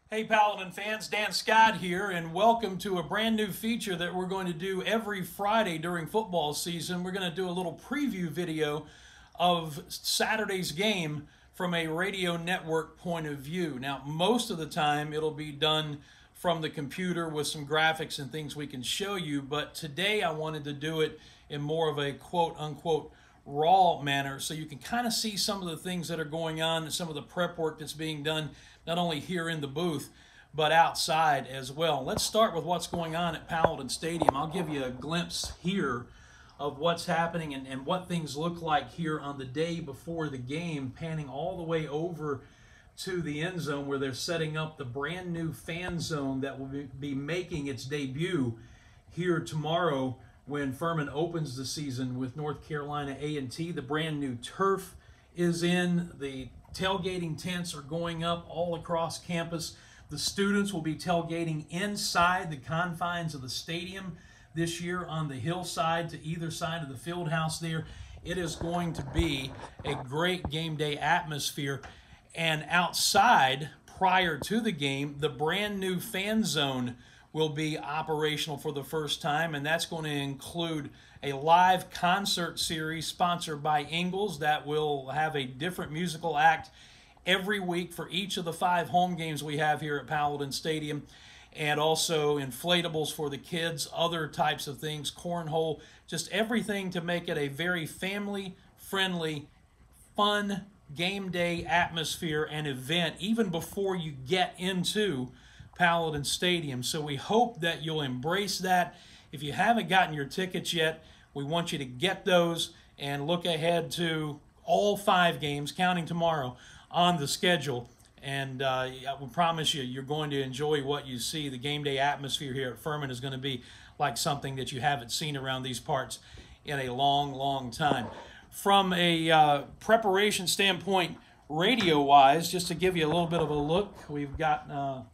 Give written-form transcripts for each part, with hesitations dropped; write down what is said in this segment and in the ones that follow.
Hey Paladin fans, Dan Scott here, and welcome to a brand new feature that we're going to do every Friday during football season. We're going to do a little preview video of Saturday's game from a radio network point of view. Now, most of the time it'll be done from the computer with some graphics and things we can show you, but today I wanted to do it in more of a quote-unquote raw manner so you can kind of see some of the things that are going on and some of the prep work that's being done not only here in the booth but outside as well. Let's start with what's going on at Paladin Stadium. I'll give you a glimpse here of what's happening and what things look like here on the day before the game, panning all the way over to the end zone where they're setting up the brand new fan zone that will be making its debut here tomorrow when Furman opens the season with North Carolina A&T. The brand new turf is in. The tailgating tents are going up all across campus. The students will be tailgating inside the confines of the stadium this year on the hillside to either side of the field house there. It is going to be a great game day atmosphere. And outside, prior to the game, the brand new fan zone will be operational for the first time, and that's going to include a live concert series sponsored by Ingles that will have a different musical act every week for each of the 5 home games we have here at Paladin Stadium, and also inflatables for the kids, other types of things, cornhole, just everything to make it a very family-friendly, fun game day atmosphere and event even before you get into Paladin Stadium. So we hope that you'll embrace that. If you haven't gotten your tickets yet, we want you to get those and look ahead to all 5 games, counting tomorrow, on the schedule. And I will promise you, you're going to enjoy what you see. The game day atmosphere here at Furman is going to be like something that you haven't seen around these parts in a long, long time. From a preparation standpoint, radio-wise, just to give you a little bit of a look, we've got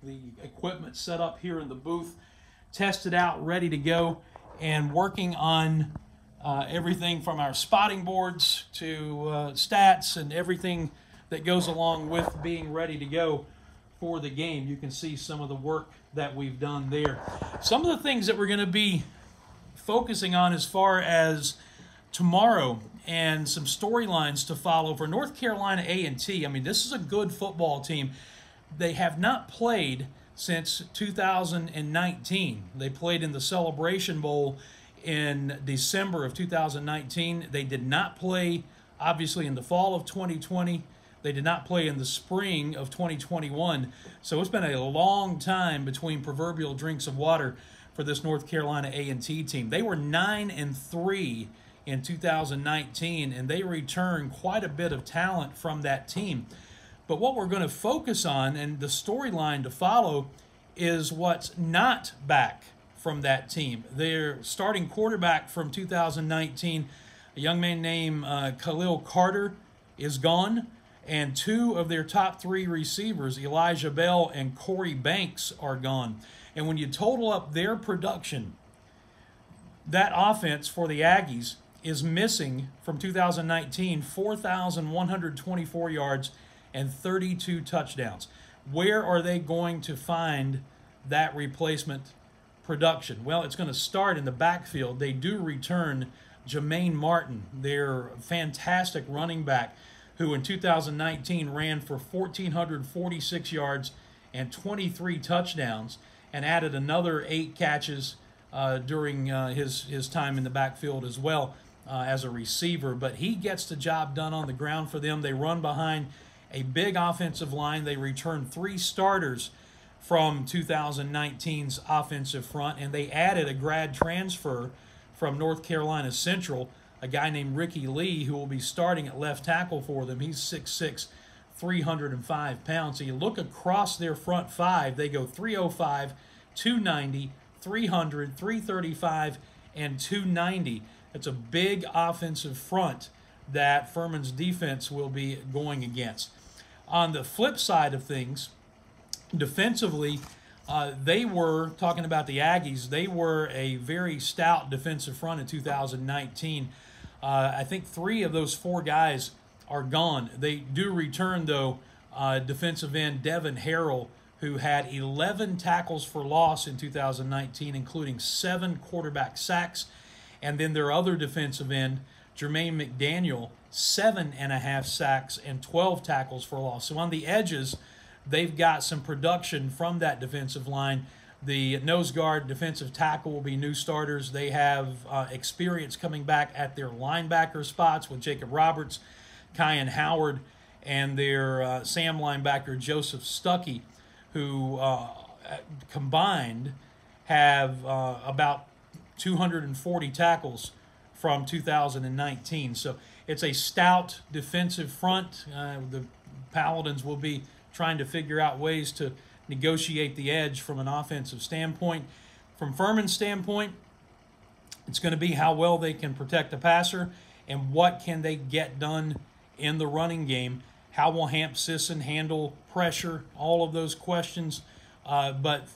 the equipment set up here in the booth, tested out, ready to go, and working on everything from our spotting boards to stats and everything that goes along with being ready to go for the game. You can see some of the work that we've done there. Some of the things that we're going to be focusing on as far as tomorrow and some storylines to follow for North Carolina A&T. I mean, this is a good football team. They have not played since 2019. They played in the Celebration Bowl in December of 2019. They did not play, obviously, in the fall of 2020. They did not play in the spring of 2021. So it's been a long time between proverbial drinks of water for this North Carolina A&T team. They were 9-3 in 2019, and they return quite a bit of talent from that team. But what we're going to focus on and the storyline to follow is what's not back from that team. Their starting quarterback from 2019, a young man named Khalil Carter, is gone, and 2 of their top 3 receivers, Elijah Bell and Corey Banks, are gone. And when you total up their production, that offense for the Aggies is missing from 2019 4,124 yards and 32 touchdowns. Where are they going to find that replacement production? Well, it's going to start in the backfield. They do return Jermaine Martin, their fantastic running back, who in 2019 ran for 1,446 yards and 23 touchdowns and added another 8 catches during his time in the backfield as well as a receiver. But he gets the job done on the ground for them. They run behind a big offensive line. They return 3 starters from 2019's offensive front, and they added a grad transfer from North Carolina Central, a guy named Ricky Lee, who will be starting at left tackle for them. He's 6'6", 305 pounds. So you look across their front 5, they go 305, 290, 300, 335, and 290. It's a big offensive front that Furman's defense will be going against. On the flip side of things, defensively, they were, talking about the Aggies, they were a very stout defensive front in 2019. I think 3 of those 4 guys are gone. They do return, though, defensive end Devin Harrell, who had 11 tackles for loss in 2019, including 7 quarterback sacks. And then their other defensive end, Jermaine McDaniel, 7.5 sacks and 12 tackles for loss. So on the edges, they've got some production from that defensive line. The nose guard, defensive tackle will be new starters. They have experience coming back at their linebacker spots with Jacob Roberts, Kyan Howard, and their Sam linebacker, Joseph Stuckey, who combined have about 240 tackles from 2019. So it's a stout defensive front. The Paladins will be trying to figure out ways to negotiate the edge from an offensive standpoint. From Furman's standpoint, it's going to be how well they can protect the passer and what can they get done in the running game. How will Hamp Sisson handle pressure? All of those questions. But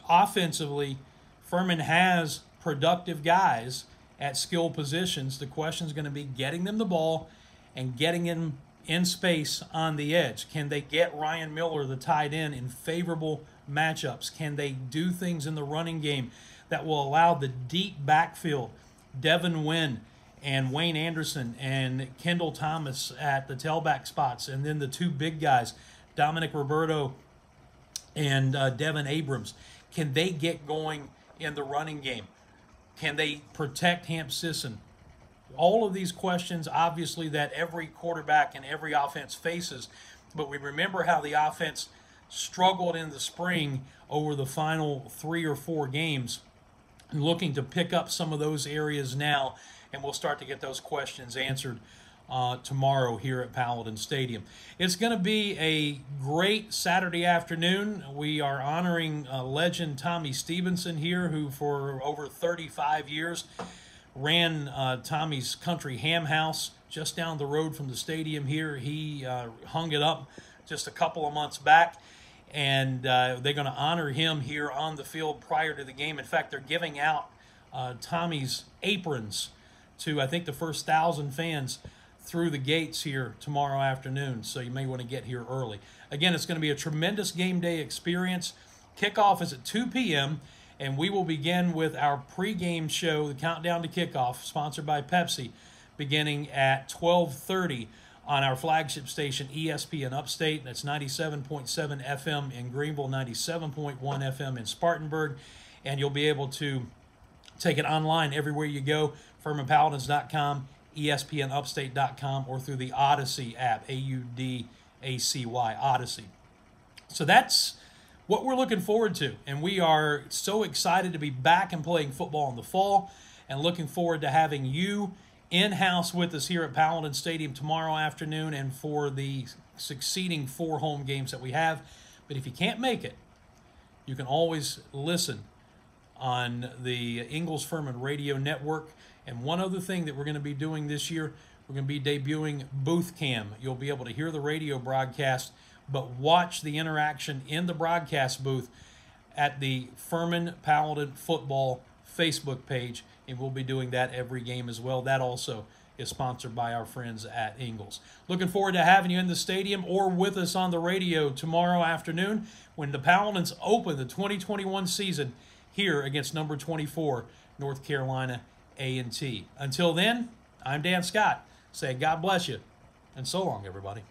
offensively, Furman has productive guys at skill positions. The question is going to be getting them the ball and getting them in space on the edge. Can they get Ryan Miller, the tight end, in favorable matchups? Can they do things in the running game that will allow the deep backfield, Devin Wynn and Wayne Anderson and Kendall Thomas at the tailback spots, and then the two big guys, Dominic Roberto and Devin Abrams? Can they get going in the running game? Can they protect Hamp Sisson? All of these questions, obviously, that every quarterback and every offense faces, but we remember how the offense struggled in the spring over the final 3 or 4 games, and looking to pick up some of those areas now, and we'll start to get those questions answered tomorrow here at Paladin Stadium. It's going to be a great Saturday afternoon. We are honoring legend Tommy Stevenson here, who for over 35 years ran Tommy's Country Ham House just down the road from the stadium here. He hung it up just a couple of months back, and they're going to honor him here on the field prior to the game. In fact, they're giving out Tommy's aprons to, I think, the first 1,000 fans through the gates here tomorrow afternoon, so you may want to get here early. Again, it's going to be a tremendous game day experience. Kickoff is at 2 p.m., and we will begin with our pregame show, the Countdown to Kickoff, sponsored by Pepsi, beginning at 12:30 on our flagship station, ESPN Upstate. That's 97.7 FM in Greenville, 97.1 FM in Spartanburg, and you'll be able to take it online everywhere you go, FurmanPaladins.com, ESPNUpstate.com, or through the Odyssey app, A-U-D-A-C-Y, Odyssey. So that's what we're looking forward to, and we are so excited to be back and playing football in the fall, and looking forward to having you in-house with us here at Paladin Stadium tomorrow afternoon and for the succeeding 4 home games that we have. But if you can't make it, you can always listen on the Ingles Furman Radio Network. And one other thing that we're going to be doing this year, we're going to be debuting Booth Cam. You'll be able to hear the radio broadcast, but watch the interaction in the broadcast booth at the Furman Paladin Football Facebook page, and we'll be doing that every game as well. That also is sponsored by our friends at Ingles. Looking forward to having you in the stadium or with us on the radio tomorrow afternoon when the Paladins open the 2021 season here against number 24, North Carolina A&T. Until then, I'm Dan Scott, saying God bless you, and so long, everybody.